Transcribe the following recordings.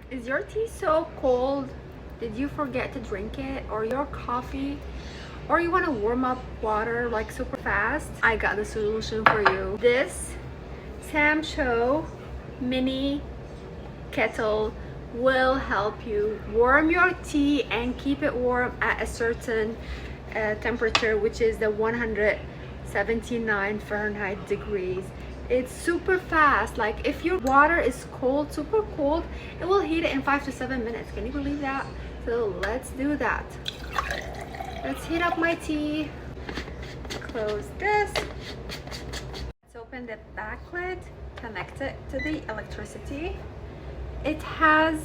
Is your tea so cold? Did you forget to drink it? Or your coffee? Or you want to warm up water like super fast? I got the solution for you. This Samcho mini kettle will help you warm your tea and keep it warm at a certain temperature, which is the 179 Fahrenheit degrees. It's super fast. Like if your water is cold, super cold, it will heat it in 5 to 7 minutes. Can you believe that? So let's do that. Let's heat up my tea. Close this. Let's open the back lid, connect it to the electricity. It has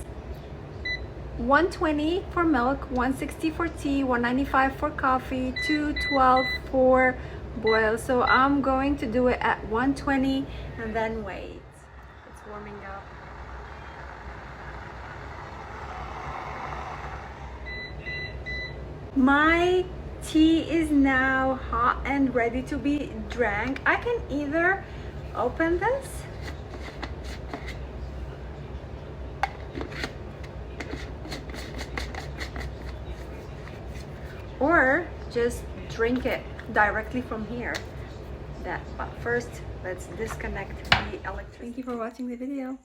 120 for milk, 160 for tea, 195 for coffee, 212 for boil. So I'm going to do it at 120 and then wait. It's warming up. My tea is now hot and ready to be drank. I can either open this or just drink it directly from here. But first, let's disconnect the electricity. Thank you for watching the video.